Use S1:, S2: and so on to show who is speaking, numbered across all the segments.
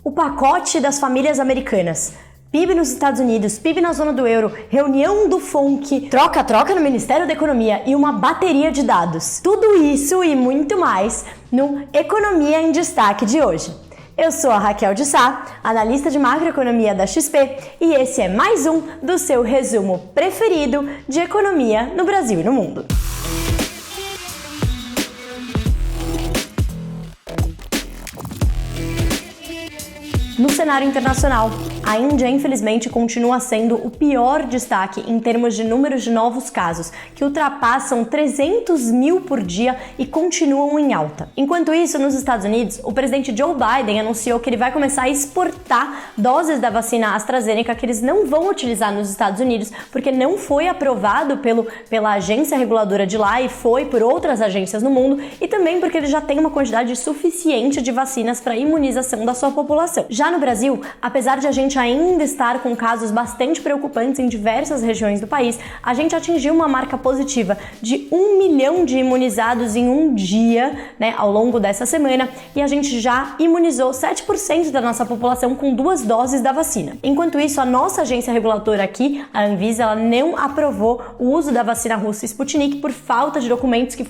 S1: O pacote das famílias americanas. PIB nos Estados Unidos, PIB na zona do euro, reunião do FONC, troca-troca no Ministério da Economia e uma bateria de dados. Tudo isso e muito mais no Economia em Destaque de hoje. Eu sou a Raquel de Sá, analista de macroeconomia da XP, e esse é mais um do seu resumo preferido de economia no Brasil e no mundo. No cenário internacional, a Índia, infelizmente, continua sendo o pior destaque em termos de números de novos casos, que ultrapassam 300 mil por dia e continuam em alta. Enquanto isso, nos Estados Unidos, o presidente Joe Biden anunciou que ele vai começar a exportar doses da vacina AstraZeneca que eles não vão utilizar nos Estados Unidos, porque não foi aprovado pela agência reguladora de lá e foi por outras agências no mundo, e também porque ele já tem uma quantidade suficiente de vacinas para imunização da sua população. Já no Brasil, apesar de a gente ainda estar com casos bastante preocupantes em diversas regiões do país, a gente atingiu uma marca positiva de 1 milhão de imunizados em um dia, ao longo dessa semana, e a gente já imunizou 7% da nossa população com 2 doses da vacina. Enquanto isso, a nossa agência reguladora aqui, a Anvisa, ela não aprovou o uso da vacina russa Sputnik por falta de documentos que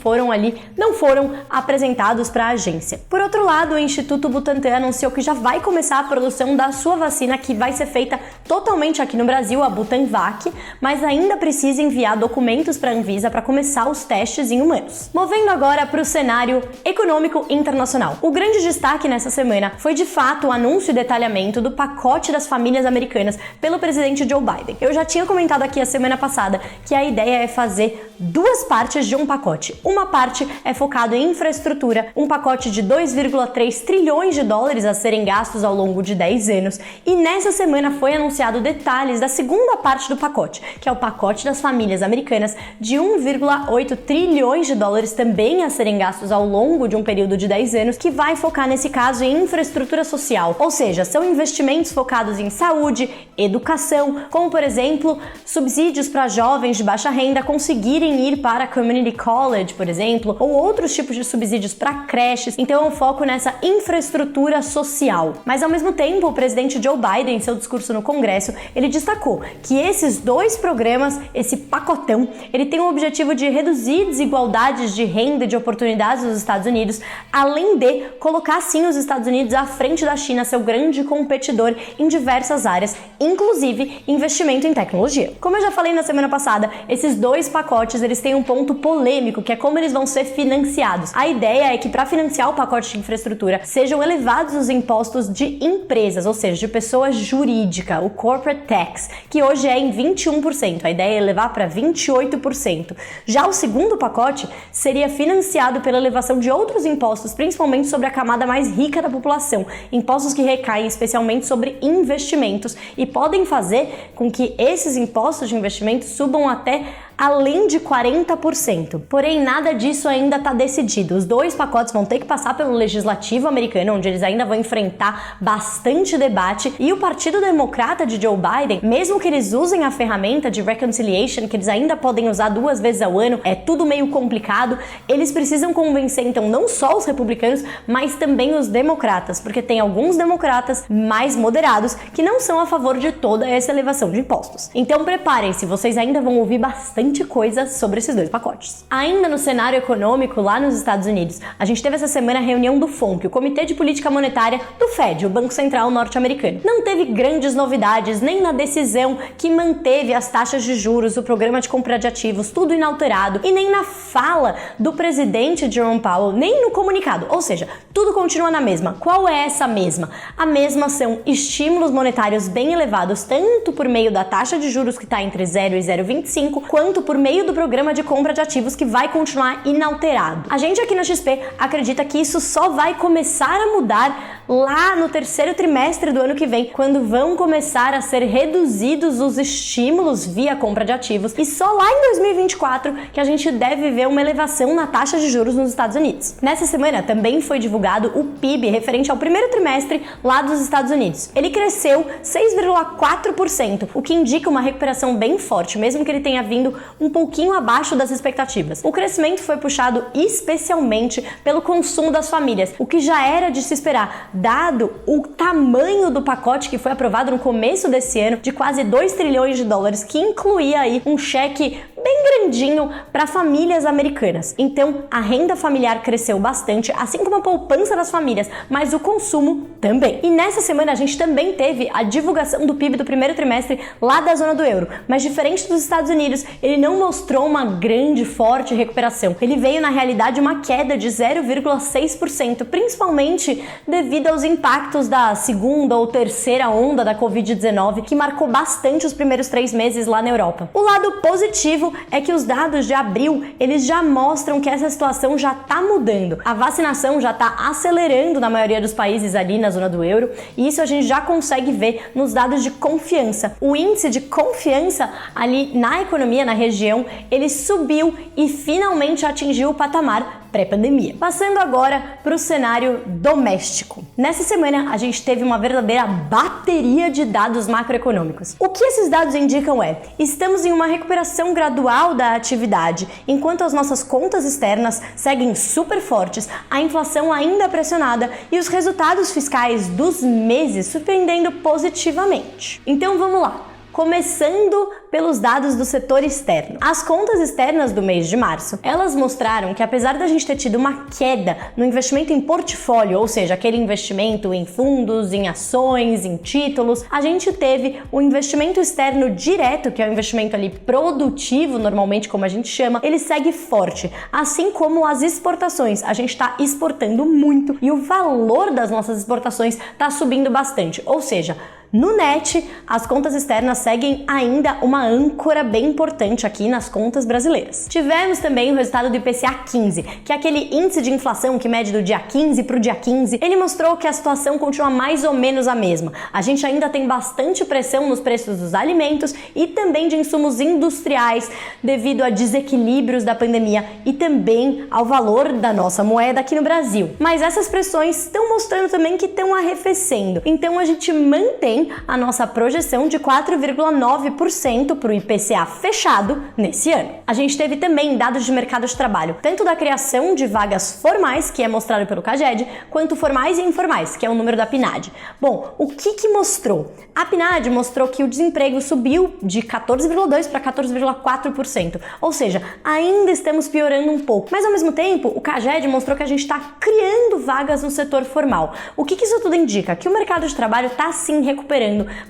S1: não foram apresentados para a agência. Por outro lado, o Instituto Butantan anunciou que já vai começar a produção da sua vacina, que vai ser feita totalmente aqui no Brasil, a Butanvac, mas ainda precisa enviar documentos para a Anvisa para começar os testes em humanos. Movendo agora para o cenário econômico internacional. O grande destaque nessa semana foi de fato o anúncio e detalhamento do pacote das famílias americanas pelo presidente Joe Biden. Eu já tinha comentado aqui a semana passada que a ideia é fazer 2 partes de um pacote. Uma parte é focado em infraestrutura, um pacote de 2,3 trilhões de dólares a serem gastos ao longo de 10 anos, e nessa semana foi anunciado detalhes da segunda parte do pacote, que é o pacote das famílias americanas de 1,8 trilhões de dólares também a serem gastos ao longo de um período de 10 anos, que vai focar nesse caso em infraestrutura social, ou seja, são investimentos focados em saúde, educação, como por exemplo, subsídios para jovens de baixa renda conseguirem ir para community college, por exemplo, ou outros tipos de subsídios para creches. Então é um foco nessa infraestrutura social. Mas ao mesmo tempo, o presidente Joe Biden, em seu discurso no Congresso, ele destacou que esses 2 programas, esse pacotão, ele tem o objetivo de reduzir desigualdades de renda e de oportunidades nos Estados Unidos, além de colocar sim os Estados Unidos à frente da China, seu grande competidor em diversas áreas, inclusive investimento em tecnologia. Como eu já falei na semana passada, esses 2 pacotes, eles têm um ponto polêmico, que é como eles vão ser financiados. A ideia é que para financiar o pacote de infraestrutura sejam elevados os impostos de empresas, ou seja, de pessoa jurídica, o corporate tax, que hoje é em 21%. A ideia é elevar para 28%. Já o segundo pacote seria financiado pela elevação de outros impostos, principalmente sobre a camada mais rica da população, impostos que recaem especialmente sobre investimentos e podem fazer com que esses impostos de investimento subam até além de 40%. Porém, nada disso ainda está decidido. Os 2 pacotes vão ter que passar pelo legislativo americano, onde eles ainda vão enfrentar bastante debate, e o Partido Democrata de Joe Biden, mesmo que eles usem a ferramenta de reconciliation, que eles ainda podem usar 2 vezes ao ano, é tudo meio complicado, eles precisam convencer então não só os republicanos, mas também os democratas, porque tem alguns democratas mais moderados que não são a favor de toda essa elevação de impostos. Então preparem-se, vocês ainda vão ouvir bastante coisa sobre esses 2 pacotes. Ainda no cenário econômico lá nos Estados Unidos, a gente teve essa semana a reunião do FONC, o Comitê de Política Monetária do Fed, o Banco Central norte-americano. Não teve grandes novidades, nem na decisão que manteve as taxas de juros, o programa de compra de ativos, tudo inalterado, e nem na fala do presidente Jerome Powell, nem no comunicado, ou seja, tudo continua na mesma. Qual é essa mesma? A mesma são estímulos monetários bem elevados, tanto por meio da taxa de juros que está entre 0 e 0,25, quanto por meio do programa de compra de ativos que vai continuar inalterado. A gente aqui na XP acredita que isso só vai começar a mudar lá no 3º trimestre do ano que vem, quando vão começar a ser reduzidos os estímulos via compra de ativos, e só lá em 2024 que a gente deve ver uma elevação na taxa de juros nos Estados Unidos. Nessa semana também foi divulgado o PIB referente ao 1º trimestre lá dos Estados Unidos. Ele cresceu 6,4%, o que indica uma recuperação bem forte, mesmo que ele tenha vindo um pouquinho abaixo das expectativas. O crescimento foi puxado especialmente pelo consumo das famílias, o que já era de se esperar, dado o tamanho do pacote que foi aprovado no começo desse ano, de quase 2 trilhões de dólares, que incluía aí um cheque bem grandinho para famílias americanas. Então, a renda familiar cresceu bastante, assim como a poupança das famílias, mas o consumo também. E nessa semana a gente também teve a divulgação do PIB do primeiro trimestre lá da zona do euro, mas diferente dos Estados Unidos, ele não mostrou uma grande, forte recuperação. Ele veio, na realidade, uma queda de 0,6%, principalmente devido aos impactos da segunda ou terceira onda da Covid-19, que marcou bastante os primeiros 3 meses lá na Europa. O lado positivo é que os dados de abril, eles já mostram que essa situação já está mudando. A vacinação já está acelerando na maioria dos países ali na zona do euro, e isso a gente já consegue ver nos dados de confiança. O índice de confiança ali na economia, na região, ele subiu e finalmente atingiu o patamar pré-pandemia. Passando agora para o cenário doméstico. Nessa semana, a gente teve uma verdadeira bateria de dados macroeconômicos. O que esses dados indicam é: estamos em uma recuperação gradual da atividade, enquanto as nossas contas externas seguem super fortes, a inflação ainda pressionada e os resultados fiscais dos meses surpreendendo positivamente. Então vamos lá. Começando pelos dados do setor externo. As contas externas do mês de março, elas mostraram que apesar da gente ter tido uma queda no investimento em portfólio, ou seja, aquele investimento em fundos, em ações, em títulos, a gente teve o investimento externo direto, que é o investimento ali produtivo, normalmente como a gente chama, ele segue forte, assim como as exportações. A gente está exportando muito e o valor das nossas exportações está subindo bastante, ou seja, no net, as contas externas seguem ainda uma âncora bem importante aqui nas contas brasileiras. Tivemos também o resultado do IPCA 15, que é aquele índice de inflação que mede do dia 15 para o dia 15. Ele mostrou que a situação continua mais ou menos a mesma. A gente ainda tem bastante pressão nos preços dos alimentos e também de insumos industriais devido a desequilíbrios da pandemia e também ao valor da nossa moeda aqui no Brasil. Mas essas pressões estão mostrando também que estão arrefecendo. Então a gente mantém a nossa projeção de 4,9% para o IPCA fechado nesse ano. A gente teve também dados de mercado de trabalho, tanto da criação de vagas formais, que é mostrado pelo CAGED, quanto formais e informais, que é o número da PNAD. Bom, o que mostrou? A PNAD mostrou que o desemprego subiu de 14,2% para 14,4%, ou seja, ainda estamos piorando um pouco, mas ao mesmo tempo o CAGED mostrou que a gente está criando vagas no setor formal. O que isso tudo indica? Que o mercado de trabalho está sim recuperando,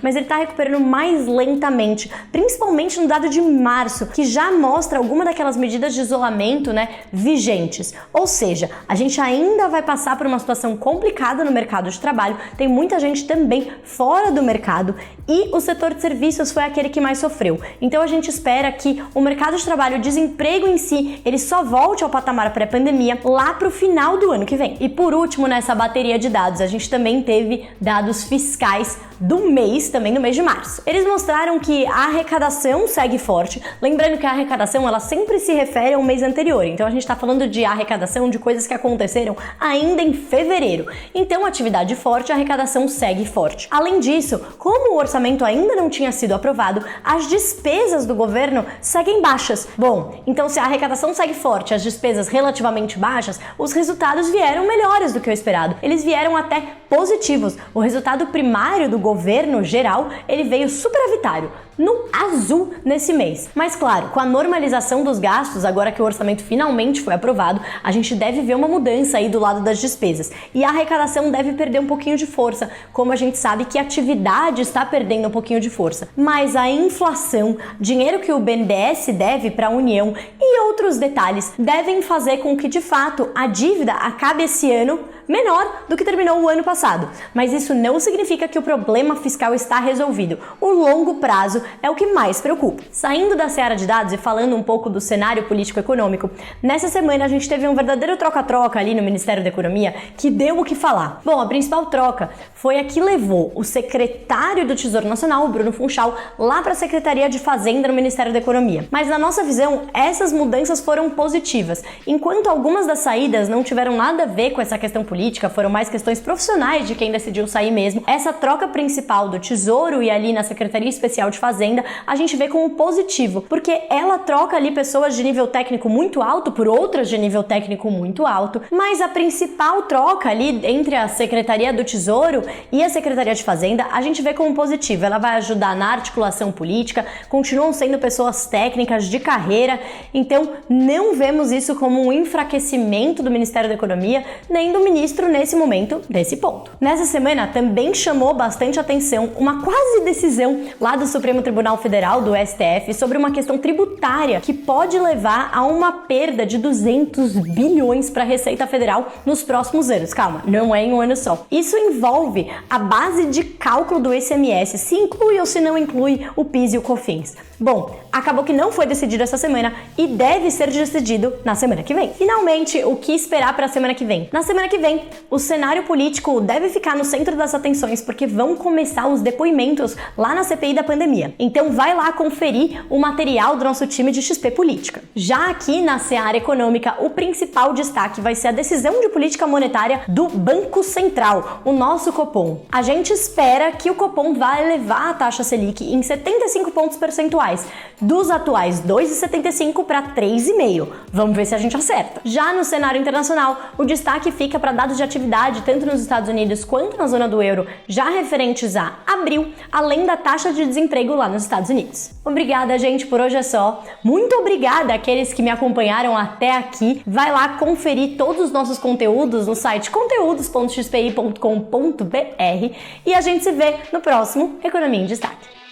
S1: mas ele está recuperando mais lentamente, principalmente no dado de março, que já mostra alguma daquelas medidas de isolamento, vigentes. Ou seja, a gente ainda vai passar por uma situação complicada no mercado de trabalho, tem muita gente também fora do mercado e o setor de serviços foi aquele que mais sofreu. Então a gente espera que o mercado de trabalho, o desemprego em si, ele só volte ao patamar pré-pandemia lá para o final do ano que vem. E por último, nessa bateria de dados, a gente também teve dados fiscais do mês, também no mês de março. Eles mostraram que a arrecadação segue forte, lembrando que a arrecadação ela sempre se refere ao mês anterior, então a gente está falando de arrecadação de coisas que aconteceram ainda em fevereiro. Então, atividade forte, a arrecadação segue forte. Além disso, como o orçamento ainda não tinha sido aprovado, as despesas do governo seguem baixas. Bom, então se a arrecadação segue forte, as despesas relativamente baixas, os resultados vieram melhores do que o esperado. Eles vieram até positivos. O resultado primário do governo geral, ele veio superavitário, no azul nesse mês. Mas claro, com a normalização dos gastos, agora que o orçamento finalmente foi aprovado, a gente deve ver uma mudança aí do lado das despesas. E a arrecadação deve perder um pouquinho de força, como a gente sabe que a atividade está perdendo um pouquinho de força. Mas a inflação, dinheiro que o BNDES deve para a União e outros detalhes devem fazer com que, de fato, a dívida acabe esse ano menor do que terminou o ano passado. Mas isso não significa que o problema fiscal está resolvido. O longo prazo é o que mais preocupa. Saindo da seara de dados e falando um pouco do cenário político-econômico, nessa semana a gente teve um verdadeiro troca-troca ali no Ministério da Economia que deu o que falar. Bom, a principal troca foi a que levou o secretário do Tesouro Nacional, Bruno Funchal, lá para a Secretaria de Fazenda no Ministério da Economia. Mas na nossa visão, essas mudanças foram positivas. Enquanto algumas das saídas não tiveram nada a ver com essa questão política, política, foram mais questões profissionais de quem decidiu sair mesmo. Essa troca principal do Tesouro e ali na Secretaria Especial de Fazenda, a gente vê como positivo, porque ela troca ali pessoas de nível técnico muito alto por outras de nível técnico muito alto, mas a principal troca ali entre a Secretaria do Tesouro e a Secretaria de Fazenda, a gente vê como positivo. Ela vai ajudar na articulação política, continuam sendo pessoas técnicas de carreira, então não vemos isso como um enfraquecimento do Ministério da Economia, nem do ministro nesse momento, desse ponto. Nessa semana também chamou bastante atenção uma quase decisão lá do Supremo Tribunal Federal, do STF, sobre uma questão tributária que pode levar a uma perda de 200 bilhões para a Receita Federal nos próximos anos. Calma, não é em um ano só. Isso envolve a base de cálculo do ICMS, se inclui ou se não inclui o PIS e o COFINS. Bom, acabou que não foi decidido essa semana e deve ser decidido na semana que vem. Finalmente, o que esperar para a semana que vem? Na semana que vem, o cenário político deve ficar no centro das atenções porque vão começar os depoimentos lá na CPI da pandemia. Então vai lá conferir o material do nosso time de XP Política. Já aqui na seara econômica, o principal destaque vai ser a decisão de política monetária do Banco Central, o nosso Copom. A gente espera que o Copom vá elevar a taxa Selic em 75 pontos percentuais, dos atuais 2,75 para 3,5. Vamos ver se a gente acerta. Já no cenário internacional, o destaque fica para dados de atividade tanto nos Estados Unidos quanto na zona do euro, já referentes a abril, além da taxa de desemprego lá nos Estados Unidos. Obrigada, gente, por hoje é só. Muito obrigada àqueles que me acompanharam até aqui. Vai lá conferir todos os nossos conteúdos no site conteúdos.xpi.com.br e a gente se vê no próximo Economia em Destaque.